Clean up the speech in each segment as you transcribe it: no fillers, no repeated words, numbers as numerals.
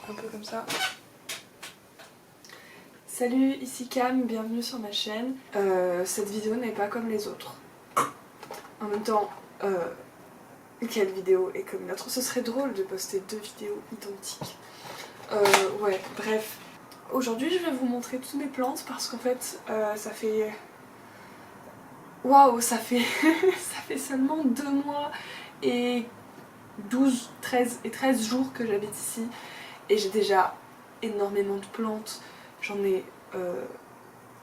un peu comme ça. Salut, ici Cam, bienvenue sur ma chaîne. Cette vidéo n'est pas comme les autres. En même temps, quelle vidéo est comme une autre? Ce serait drôle de poster deux vidéos identiques. Ouais, bref. Aujourd'hui, je vais vous montrer toutes mes plantes parce qu'en fait, ça fait... Waouh, ça fait... ça fait seulement 2 mois et 13 jours que j'habite ici. Et j'ai déjà énormément de plantes. J'en ai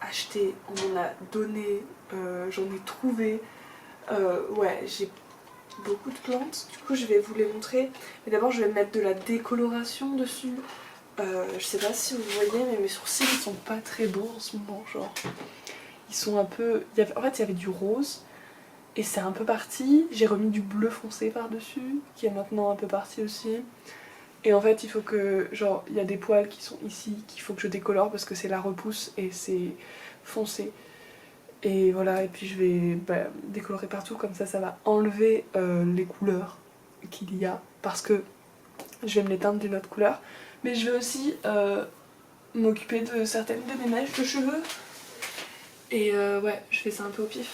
acheté, on m'en a donné, j'en ai trouvé. Ouais, j'ai beaucoup de plantes. Du coup, je vais vous les montrer. Mais d'abord, je vais mettre de la décoloration dessus. Je sais pas si vous voyez, mais mes sourcils ils sont pas très beaux en ce moment. Genre, ils sont un peu. En fait, il y avait du rose et c'est un peu parti. J'ai remis du bleu foncé par-dessus, qui est maintenant un peu parti aussi. Et en fait, il faut que. Genre, il y a des poils qui sont ici qu'il faut que je décolore parce que c'est la repousse et c'est foncé. Et voilà, et puis je vais décolorer partout, comme ça va enlever les couleurs qu'il y a parce que je vais me les teindre d'une autre couleur. Mais je vais aussi m'occuper de certaines de mes mèches de cheveux. Et ouais, je fais ça un peu au pif.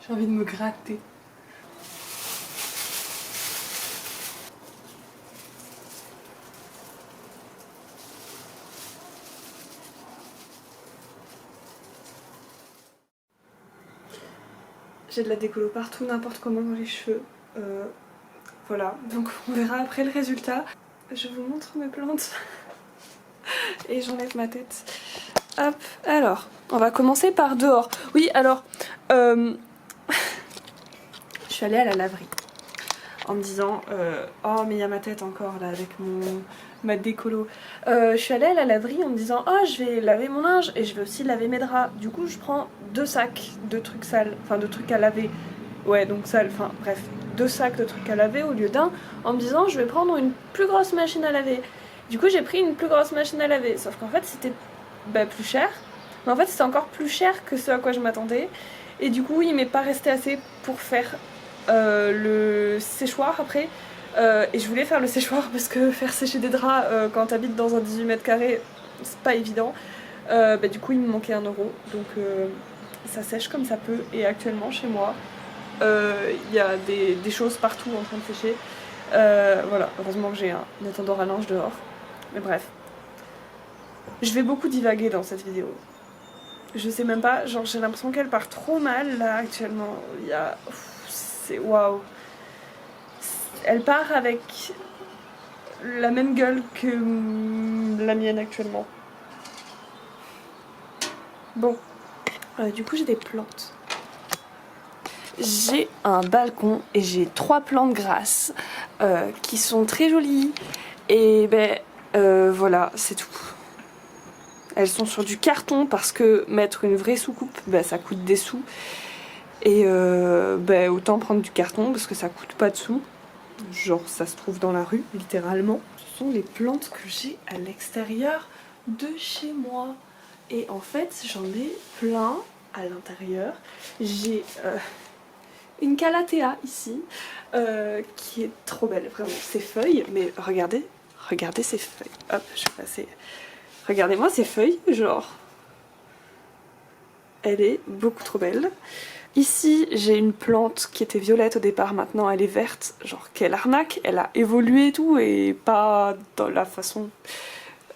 J'ai envie de me gratter. J'ai de la décolo partout, n'importe comment dans les cheveux. Voilà, donc on verra après le résultat. Je vous montre mes plantes. Et j'enlève ma tête. Hop, alors, on va commencer par dehors. Oui, alors, je suis allée à la laverie en me disant oh mais il y a ma tête encore là avec ma décolo. Je suis allée à la laverie en me disant oh je vais laver mon linge et je vais aussi laver mes draps. Du coup je prends 2 sacs de trucs sales, enfin de trucs à laver. Ouais donc sales, enfin bref, 2 sacs de trucs à laver au lieu d'un, en me disant je vais prendre une plus grosse machine à laver. Du coup j'ai pris une plus grosse machine à laver, sauf qu'en fait c'était plus cher. Mais en fait c'était encore plus cher que ce à quoi je m'attendais. Et du coup il m'est pas resté assez pour faire le séchoir après. Et je voulais faire le séchoir parce que faire sécher des draps quand t'habites dans un 18 mètres carrés c'est pas évident. Du coup il me manquait 1 euro, donc ça sèche comme ça peut. Et actuellement chez moi il y a des choses partout en train de sécher. Voilà, heureusement que j'ai un étendard à linge dehors. Mais bref, je vais beaucoup divaguer dans cette vidéo. Je sais même pas, genre j'ai l'impression qu'elle part trop mal là actuellement. Il y a... c'est waouh. Elle part avec la même gueule que la mienne actuellement. Bon, du coup j'ai des plantes. J'ai un balcon et j'ai 3 plantes grasses qui sont très jolies. Et voilà, c'est tout. Elles sont sur du carton parce que mettre une vraie soucoupe, ça coûte des sous. Et autant prendre du carton parce que ça coûte pas de sous. Genre ça se trouve dans la rue, littéralement. Ce sont les plantes que j'ai à l'extérieur de chez moi. Et en fait j'en ai plein à l'intérieur. J'ai une calathea ici qui est trop belle, vraiment. Ses feuilles, mais regardez ces feuilles. Hop, je vais passer. Regardez-moi ces feuilles, genre. Elle est beaucoup trop belle. Ici, j'ai une plante qui était violette au départ, maintenant elle est verte. Genre, quelle arnaque, elle a évolué et tout, et pas dans la façon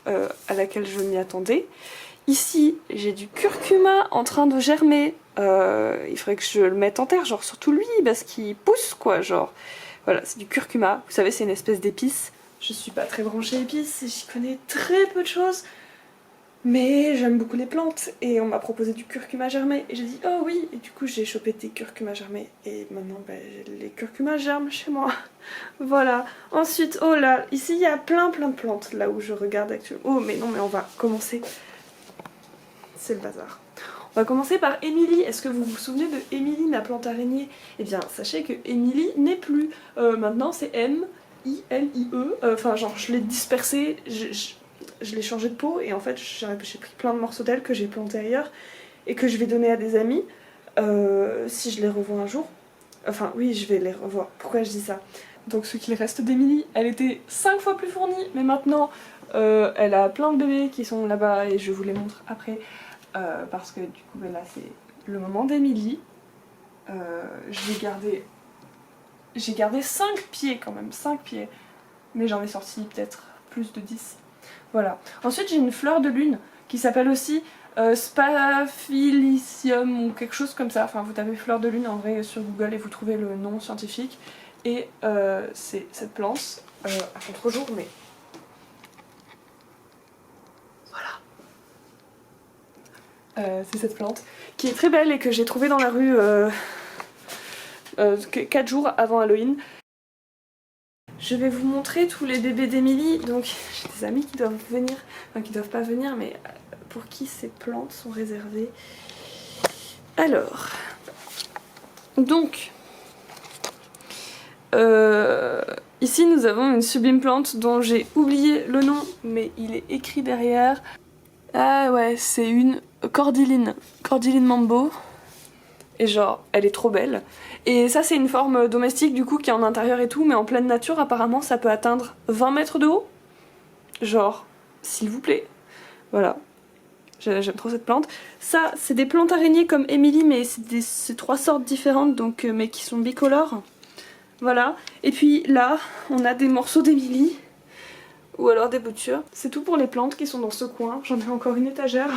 à laquelle je m'y attendais. Ici, j'ai du curcuma en train de germer. Il faudrait que je le mette en terre, genre surtout lui, parce qu'il pousse, quoi, genre. Voilà, c'est du curcuma. Vous savez, c'est une espèce d'épice. Je suis pas très branchée épices, et j'y connais très peu de choses. Mais j'aime beaucoup les plantes et on m'a proposé du curcuma germé et j'ai dit oh oui, et du coup j'ai chopé des curcumas germés et maintenant les curcumas germent chez moi. Voilà. Ensuite, oh là, ici il y a plein de plantes là où je regarde actuellement. Oh mais non, mais on va commencer. C'est le bazar. On va commencer par Émilie. Est-ce que vous vous souvenez de Émilie, ma plante araignée? Eh bien sachez que Émilie n'est plus. Maintenant c'est M I-L-I-E. Enfin genre je l'ai dispersé, je l'ai changé de pot et en fait j'ai pris plein de morceaux d'elle que j'ai plantés ailleurs et que je vais donner à des amis si je les revois un jour. Enfin oui, je vais les revoir. Pourquoi je dis ça? Donc ce qu'il reste d'Emilie, elle était 5 fois plus fournie, mais maintenant elle a plein de bébés qui sont là-bas et je vous les montre après parce que du coup ben là c'est le moment d'Emilie. J'ai gardé 5 pieds quand même, 5 pieds, mais j'en ai sorti peut-être plus de 10. Voilà. Ensuite j'ai une fleur de lune qui s'appelle aussi Spaphilicium ou quelque chose comme ça. Enfin vous tapez fleur de lune en vrai sur Google et vous trouvez le nom scientifique. Et c'est cette plante, à contre-jour, mais voilà. C'est cette plante qui est très belle et que j'ai trouvée dans la rue 4 jours avant Halloween. Je vais vous montrer tous les bébés d'Emilie. Donc j'ai des amis qui doivent venir, enfin qui doivent pas venir, mais pour qui ces plantes sont réservées. Alors, donc, ici nous avons une sublime plante dont j'ai oublié le nom, mais il est écrit derrière. Ah ouais, c'est une cordyline, cordyline mambo. Et genre, elle est trop belle. Et ça c'est une forme domestique du coup qui est en intérieur et tout, mais en pleine nature apparemment ça peut atteindre 20 mètres de haut. Genre, s'il vous plaît. Voilà. J'aime trop cette plante. Ça, c'est des plantes araignées comme Emily, mais c'est 3 sortes différentes, donc, mais qui sont bicolores. Voilà. Et puis là, on a des morceaux d'Emily. Ou alors des boutures. C'est tout pour les plantes qui sont dans ce coin. J'en ai encore une étagère.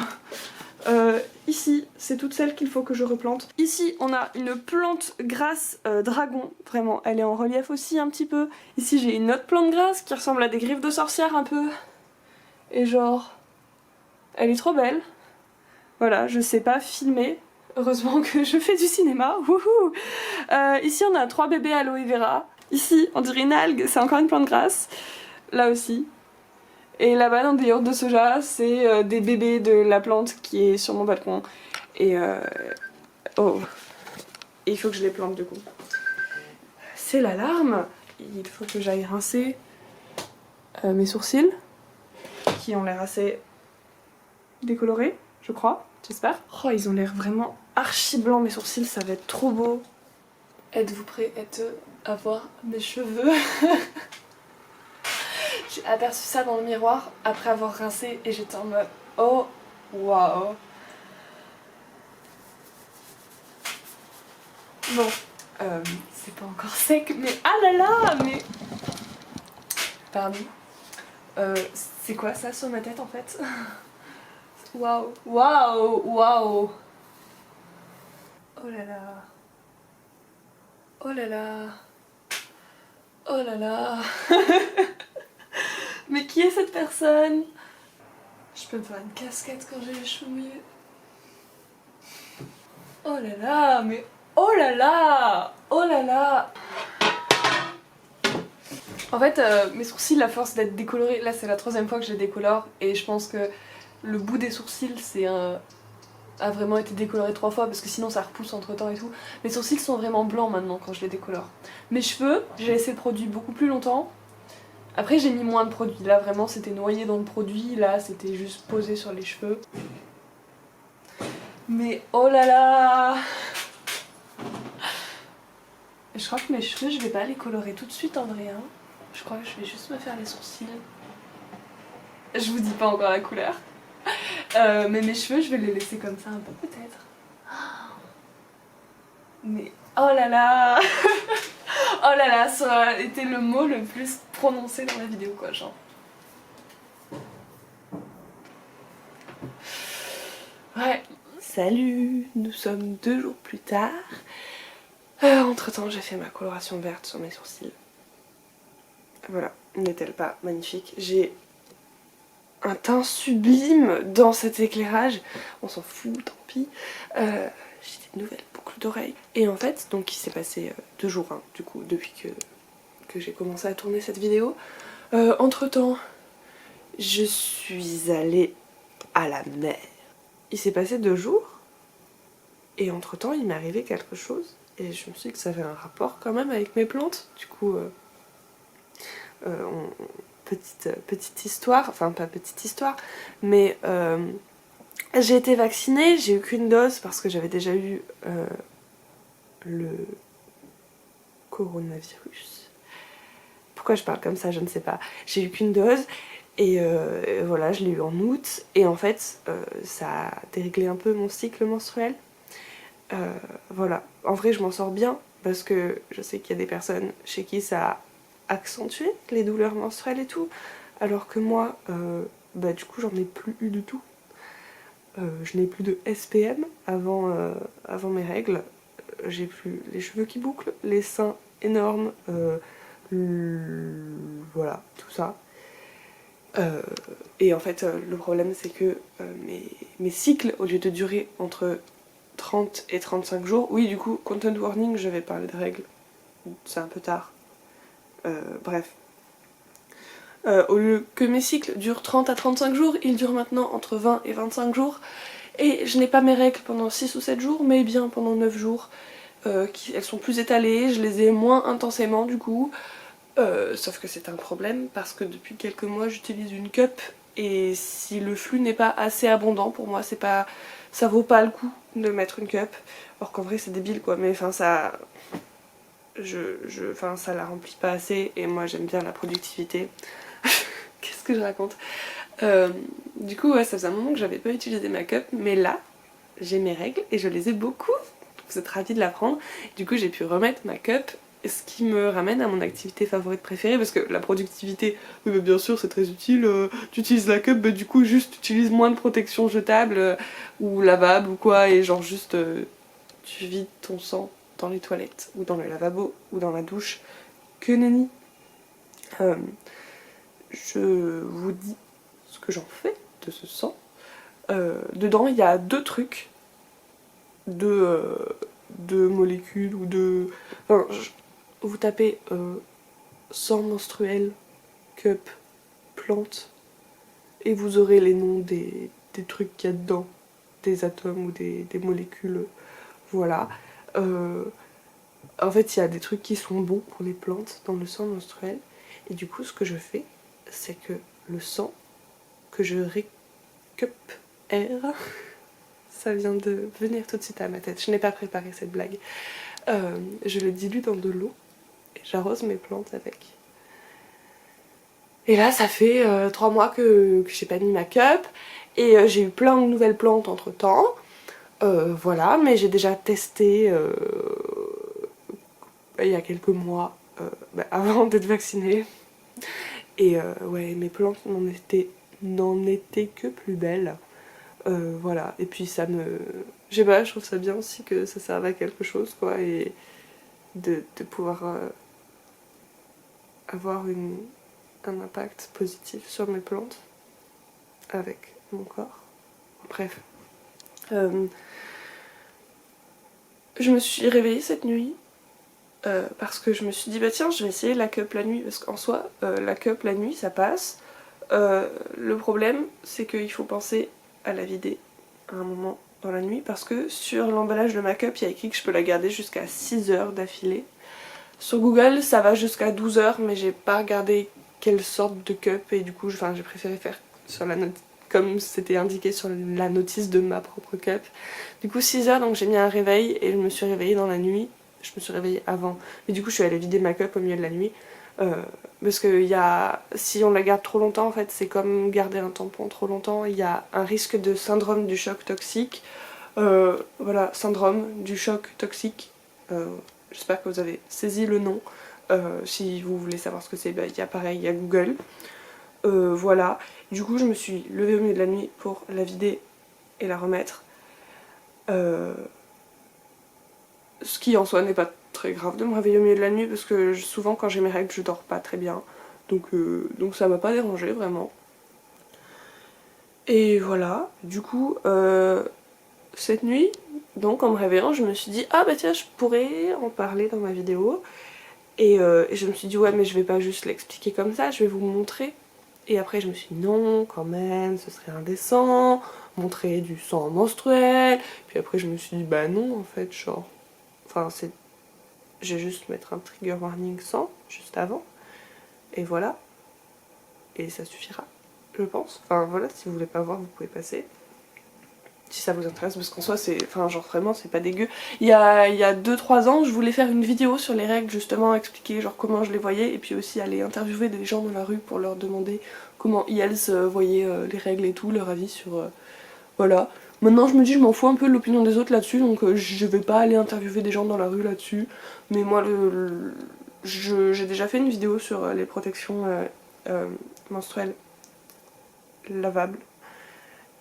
Ici, c'est toutes celles qu'il faut que je replante. Ici, on a une plante grasse dragon. Vraiment, elle est en relief aussi un petit peu. Ici, j'ai une autre plante grasse qui ressemble à des griffes de sorcière un peu. Et genre, elle est trop belle. Voilà, je sais pas filmer. Heureusement que je fais du cinéma. Wouhou. Ici, on a 3 bébés aloe vera. Ici, on dirait une algue, c'est encore une plante grasse. Là aussi. Et là-bas, dans des yaourts de soja, c'est des bébés de la plante qui est sur mon balcon. Et oh, et il faut que je les plante du coup. C'est l'alarme. Il faut que j'aille rincer mes sourcils, qui ont l'air assez décolorés, je crois, j'espère. Oh, ils ont l'air vraiment archi blancs mes sourcils, ça va être trop beau. Êtes-vous prêts à voir mes cheveux? J'ai aperçu ça dans le miroir après avoir rincé et j'étais en mode oh waouh. Bon, c'est pas encore sec, mais ah là là, mais pardon. C'est quoi ça sur ma tête en fait? Waouh, waouh, waouh. Oh là là. Oh là là. Oh là là. Mais qui est cette personne? Je peux me faire une casquette quand j'ai les cheveux mouillés. Oh là là, mais oh là là. Oh là là. En fait, mes sourcils, à force d'être décolorés, là c'est la 3e fois que je les décolore et je pense que le bout des sourcils a vraiment été décoloré 3 fois parce que sinon ça repousse entre temps et tout. Mes sourcils sont vraiment blancs maintenant quand je les décolore. Mes cheveux, j'ai laissé le produit beaucoup plus longtemps. Après j'ai mis moins de produit, là vraiment c'était noyé dans le produit, là c'était juste posé sur les cheveux. Mais oh là là. Je crois que mes cheveux je vais pas les colorer tout de suite en vrai hein. Je crois que je vais juste me faire les sourcils. Je vous dis pas encore la couleur. Mais mes cheveux je vais les laisser comme ça un peu peut-être. Mais oh là là. Oh là là, ça a été le mot le plus prononcé dans la vidéo quoi, genre. Ouais. Salut, nous sommes 2 jours plus tard. Entre temps j'ai fait ma coloration verte sur mes sourcils. Voilà, n'est-elle pas magnifique? J'ai un teint sublime dans cet éclairage. On s'en fout, tant pis. J'ai des nouvelles boucles d'oreilles. Et en fait, donc il s'est passé 2 jours, hein, du coup, depuis que j'ai commencé à tourner cette vidéo. Entre temps, je suis allée à la mer. Il s'est passé 2 jours. Et entre temps, il m'est arrivé quelque chose. Et je me suis dit que ça avait un rapport quand même avec mes plantes. Du coup, Petite histoire, enfin pas petite histoire, mais j'ai été vaccinée, j'ai eu qu'une dose parce que j'avais déjà eu le coronavirus. Pourquoi je parle comme ça, je ne sais pas. J'ai eu qu'une dose et voilà, je l'ai eu en août et en fait ça a déréglé un peu mon cycle menstruel. Voilà, en vrai je m'en sors bien parce que je sais qu'il y a des personnes chez qui ça a accentué les douleurs menstruelles et tout, alors que moi, bah du coup j'en ai plus eu du tout. Je n'ai plus de SPM avant mes règles. J'ai plus les cheveux qui bouclent, les seins énormes, voilà, tout ça. Et en fait, le problème c'est que mes cycles, au lieu de durer entre 30 et 35 jours, oui, du coup, content warning, je vais parler de règles, c'est un peu tard. Bref. Au lieu que mes cycles durent 30 à 35 jours, ils durent maintenant entre 20 et 25 jours. Et je n'ai pas mes règles pendant 6 ou 7 jours, mais bien pendant 9 jours. Elles sont plus étalées, je les ai moins intensément du coup. Sauf que c'est un problème parce que depuis quelques mois j'utilise une cup et si le flux n'est pas assez abondant pour moi, ça vaut pas le coup de mettre une cup. Or qu'en vrai c'est débile quoi, mais enfin ça ça la remplit pas assez et moi j'aime bien la productivité. Qu'est-ce que je raconte? Du coup ouais, ça faisait un moment que j'avais pas utilisé ma cup, mais là j'ai mes règles et je les ai beaucoup. Vous êtes ravie de l'apprendre. Du coup j'ai pu remettre ma cup, ce qui me ramène à mon activité favorite préférée parce que la productivité, oui, bah, bien sûr c'est très utile, tu utilises la cup, bah, du coup juste tu utilises moins de protection jetable ou lavable ou quoi et genre juste tu vides ton sang dans les toilettes ou dans le lavabo ou dans la douche. Que nenni. Je vous dis ce que j'en fais de ce sang. Dedans il y a deux trucs, deux molécules ou deux... Enfin, vous tapez sang menstruel, cup, plante et vous aurez les noms des trucs qu'il y a dedans, des atomes ou des molécules, voilà. En fait il y a des trucs qui sont bons pour les plantes dans le sang menstruel et du coup ce que je fais c'est que le sang que je récupère, ça vient de venir tout de suite à ma tête, je n'ai pas préparé cette blague, je le dilue dans de l'eau et j'arrose mes plantes avec. Et là ça fait 3 mois que j'ai pas mis ma cup et j'ai eu plein de nouvelles plantes entre temps. Voilà, mais j'ai déjà testé il y a quelques mois avant d'être vaccinée. Et ouais, mes plantes n'en étaient que plus belles. Voilà, et puis ça me... Je sais pas, je trouve ça bien aussi que ça serve à quelque chose, quoi, et de pouvoir avoir un impact positif sur mes plantes avec mon corps. Bref. Je me suis réveillée cette nuit parce que je me suis dit bah tiens je vais essayer la cup la nuit parce qu'en soi la cup la nuit ça passe. Le problème c'est qu'il faut penser à la vider à un moment dans la nuit parce que sur l'emballage de ma cup il y a écrit que je peux la garder jusqu'à 6 heures d'affilée. Sur Google ça va jusqu'à 12 heures mais j'ai pas regardé quelle sorte de cup et du coup j'ai préféré faire sur la note comme c'était indiqué sur la notice de ma propre cup. Du coup 6 heures donc j'ai mis un réveil et je me suis réveillée dans la nuit. Je me suis réveillée avant. Mais du coup je suis allée vider ma cup au milieu de la nuit. Parce que si on la garde trop longtemps en fait c'est comme garder un tampon trop longtemps. Il y a un risque de syndrome du choc toxique. Voilà, syndrome du choc toxique. J'espère que vous avez saisi le nom. Si vous voulez savoir ce que c'est, il y a pareil, il y a Google. Voilà. Du coup je me suis levée au milieu de la nuit pour la vider et la remettre. Ce qui en soi n'est pas très grave de me réveiller au milieu de la nuit parce que souvent quand j'ai mes règles je dors pas très bien. Donc ça m'a pas dérangé vraiment. Et voilà, du coup cette nuit, donc en me réveillant je me suis dit ah bah tiens je pourrais en parler dans ma vidéo. Et je me suis dit ouais mais je vais pas juste l'expliquer comme ça, je vais vous montrer. Et après je me suis dit non quand même ce serait indécent, montrer du sang menstruel. Puis après je me suis dit bah non en fait genre, enfin c'est... Je vais juste mettre un trigger warning sang juste avant. et voilà. Et ça suffira, je pense. Enfin voilà, si vous voulez pas voir, vous pouvez passer. Si ça vous intéresse, parce qu'en soi c'est, enfin genre vraiment c'est pas dégueu. Il y a 2-3 ans je voulais faire une vidéo sur les règles, justement expliquer genre comment je les voyais, et puis aussi aller interviewer des gens dans la rue pour leur demander comment ils voyaient les règles et tout, leur avis sur... voilà. Maintenant je me dis je m'en fous un peu de l'opinion des autres là-dessus, donc je vais pas aller interviewer des gens dans la rue là-dessus. Mais moi j'ai déjà fait une vidéo sur les protections menstruelles lavables.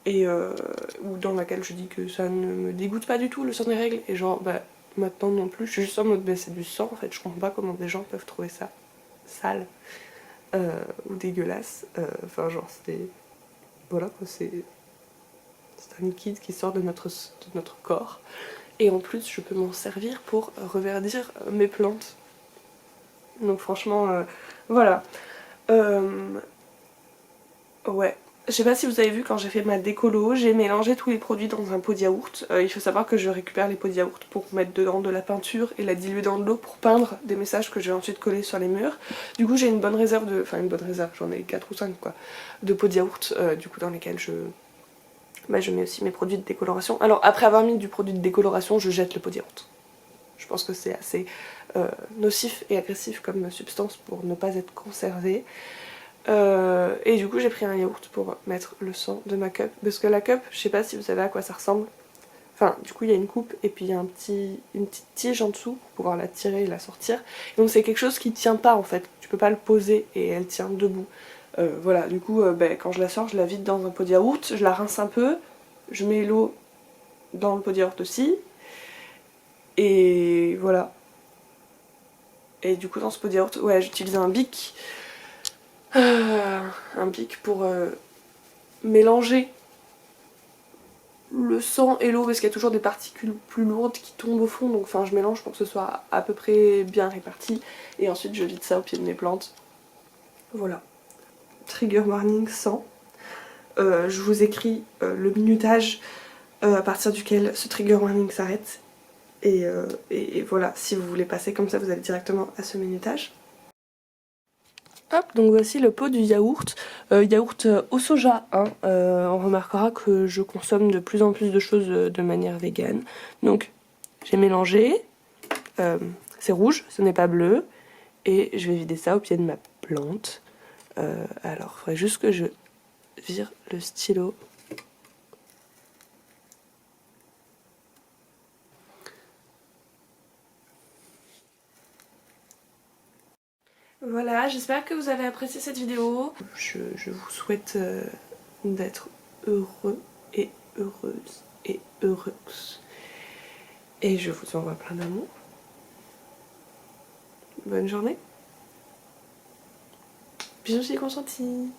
Et ou dans laquelle je dis que ça ne me dégoûte pas du tout le sang des règles, et genre bah maintenant non plus, je suis juste en mode bah c'est du sang en fait, je comprends pas comment des gens peuvent trouver ça sale ou dégueulasse, enfin genre c'est... voilà quoi, c'est un liquide qui sort de notre corps, et en plus je peux m'en servir pour reverdir mes plantes, donc franchement voilà. Ouais. Je sais pas si vous avez vu, quand j'ai fait ma décolo, j'ai mélangé tous les produits dans un pot de yaourt. Il faut savoir que je récupère les pots de yaourt pour mettre dedans de la peinture et la diluer dans de l'eau pour peindre des messages que je vais ensuite coller sur les murs. Du coup j'ai une bonne réserve de... enfin une bonne réserve, j'en ai 4 ou 5 quoi, de pots de yaourt du coup dans lesquels je mets aussi mes produits de décoloration. Alors après avoir mis du produit de décoloration, je jette le pot de yaourt. Je pense que c'est assez nocif et agressif comme substance pour ne pas être conservé. Et du coup j'ai pris un yaourt pour mettre le sang de ma cup, parce que la cup, je sais pas si vous savez à quoi ça ressemble. Enfin du coup il y a une coupe et puis il y a une petite tige en dessous pour pouvoir la tirer et la sortir. Donc c'est quelque chose qui tient pas en fait, tu peux pas le poser et elle tient debout. Voilà, du coup quand je la sors, je la vide dans un pot de yaourt, je la rince un peu, je mets l'eau dans le pot de yaourt aussi, et voilà. Et du coup dans ce pot de yaourt, ouais, j'utilise un bic. Un bic pour mélanger le sang et l'eau, parce qu'il y a toujours des particules plus lourdes qui tombent au fond, donc enfin je mélange pour que ce soit à peu près bien réparti, et ensuite je vide ça au pied de mes plantes. Voilà. Trigger warning 100. Je vous écris le minutage à partir duquel ce trigger warning s'arrête, et voilà, si vous voulez passer comme ça vous allez directement à ce minutage. Hop, donc voici le pot du yaourt, yaourt au soja, hein. On remarquera que je consomme de plus en plus de choses de manière végane. Donc j'ai mélangé, c'est rouge, ce n'est pas bleu, et je vais vider ça au pied de ma plante. Alors il faudrait juste que je vire le stylo. Voilà, j'espère que vous avez apprécié cette vidéo. Je vous souhaite d'être heureux et heureuse et heureuse. Et je vous envoie plein d'amour. Bonne journée. Bisous, c'est consenti.